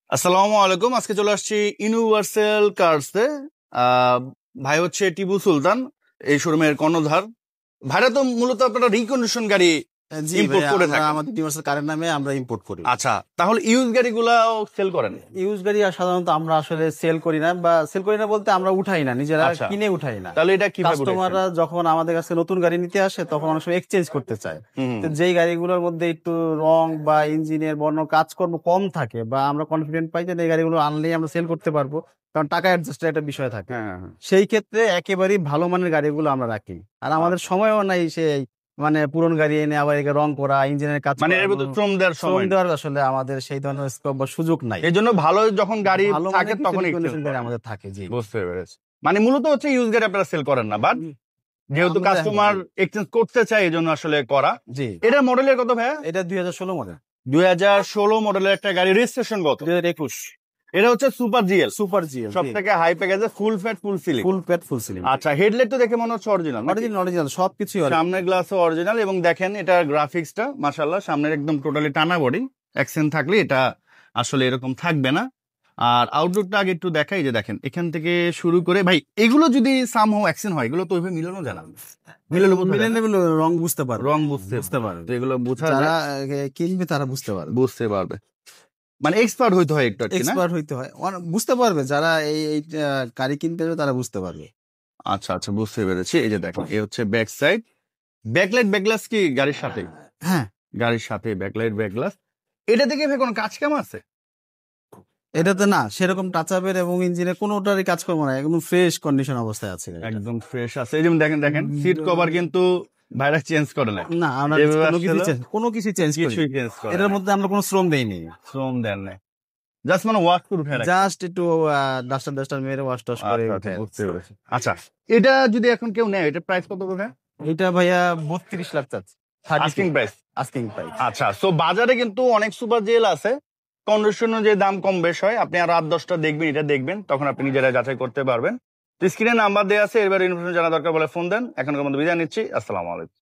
আসসালামু আলাইকুম। আজকে চলে আসছি ইউনিভার্সাল কার্সে। আহ ভাই হচ্ছে টিপু সুলতান, এই শোরুমের কর্ণধার। ভাইরা তো মূলত আপনারা রিকন্ডিশন গাড়ি জি ইম্পোর্ট ভাইয়া, করে আমরা থাকেন। আমাদের ইউনিভার্সাল কারের নামে আমরা ইম্পোর্ট করি। আচ্ছা, তাহলে ইউজ গাড়িগুলাও সেল করেন? ইউজ গাড়ি আর সাধারণত আমরা আসলে সেল করি না, বা সেল করি না বলতে আমরা উঠাই না, নিজেরা আচ্ছা। কিনে উঠাই না। তাহলে এটা কিভাবে কাস্টমাররা যখন আমাদের কাছে নতুন গাড়ি নিতে আসে তখন অনেক সময় এক্সচেঞ্জ করতে চায়। হুম, তো যেই গাড়িগুলোর মধ্যে একটু রং বা ইঞ্জিনের বর্ণ কাজকর্ম কম থাকে, বা আমরা কনফিডেন্ট পাই যে এই গাড়িগুলো আনলেই আমরা সেল করতে পারবো, কারণ টাকা অ্যাডজাস্টের একটা বিষয় থাকে, হ্যাঁ, সেই ক্ষেত্রে একেবারেই ভালো মানের গাড়িগুলো আমরা রাখি। আর আমাদের সময়ও নাই সেই পুরন গাড়ি এনে আবার একে রং করা, ইঞ্জিনের কাজ মানে এর করানো, ভিতর শ্রম দেওয়ার শ্রম সময় নেই। দেওয়ার আসলে আমাদের সেই ধরনের স্কোপ বা সুযোগ নাই। এই জন্য ভালো যখন গাড়ি ভালো থাকে মানের তখন কন্ডিশন গাড়ি আমাদের থাকে। জি, বুঝতে পেরেছি। মানে মূলত হচ্ছে ইউজ গাড়ি আপনারা সেল করেন না, বাট যেহেতু আমরা- কাস্টমার এক্সচেঞ্জ করতে চায় এই জন্য আসলে করা। জি, এটা মডেলের কত ভাইয়া? এটা 2016 মডেল, 2016 মডেলের একটা গাড়ি। রেজিস্ট্রেশন কত? 2021 এটা হচ্ছে সুপার জিএল, সুপার জিএল, সব থেকে হাই প্যাকেজে, ফুল ফ্যাট ফুল সিলিং। ফুল প্যাড ফুল সিলিং। আচ্ছা, হেডলাইট তো দেখে মনে হচ্ছে অরিজিনাল। অরিজিনাল সবকিছুই সামনের গ্লাসও অরিজিনাল, এবং দেখেন এটা গ্রাফিক্সটা মাশাআল্লাহ, সামনের একদম টোটালি টানা বডি। অ্যাকসেন্ট থাকলে এটা আসলে এরকম থাকবে না। আর আউটলুকটা আগে একটু দেখাই, যে দেখেন এখান থেকে শুরু করে, ভাই এগুলো যদি সামহাও অ্যাকসেন্ট হয়, এগুলো তো ওইভাবে মিলানো যায় না। মিলানো মিলে নেবে, রং বুঝতে পারবে, রং বুঝতে পারবে। তো এগুলো বোঝা যারা যায়, কিনবে তারা বুঝতে পারবে। মানে এক্সপার্ট হইতে হয় একটু আর কি, না? এক্সপার্ট হইতে হয়, বুঝতে পারবে যারা এই গাড়ি কিনতে যাবে তারা বুঝতে পারবে। আচ্ছা আচ্ছা, বুঝতে পেরেছি। এই যে দেখো, এই হচ্ছে ব্যাক সাইড। ব্যাকলাইট ব্যাকগ্লাস কি গাড়ির সাথে? হ্যাঁ, গাড়ির সাথে ব্যাকলাইট ব্যাকগ্লাস। এটা থেকে ভাই কোনো কাজ কাম আছে? এটাতে না সেরকম টাচ আপের এবং ইঞ্জিনের কোনোটারই কাজ করবো না, একদম ফ্রেশ কন্ডিশন অবস্থায় আছে গাড়িটা। একদম ফ্রেশ আছে। এই যেমন দেখেন দেখেন, সিট কভার কিন্তু ভাইরা চেঞ্জ করে না। না, আমরা যেভাবে কোনো কিছু চেঞ্জ করি, কিছুই চেঞ্জ করে এটার না। মধ্যে আমরা কোনো শ্রম দেইনি, শ্রম দেন নাই, জাস্ট মানে ওয়াশ করে উঠে রাখেন। জাস্ট একটু ডাস্টার মেরে ওয়াশ টাশ করে আচ্ছা, উঠে। বুঝতে পেরেছি। আচ্ছা, এটা যদি এখন কেউ নেয়, এটা প্রাইস কত করে? এটা ভাইয়া 32 লাখ চাচ্ছে, আস্কিং প্রাইস। Asking price. আচ্ছা, সো বাজারে কিন্তু অনেক সুপার জেল আছে, কন্ডিশন যে দাম কম বেশ হয়। আপনি আর 8-10টা দেখবেন, এটা দেখবেন, তখন আপনি নিজেরা যাচাই করতে পারবেন। স্ক্রিনে নাম্বার দেওয়া আছে, এবার ইনফরমেশন জানা দরকার বলে ফোন দেন। এখনকার মতো বিদায় নিচ্ছি। আসসালামু আলাইকুম।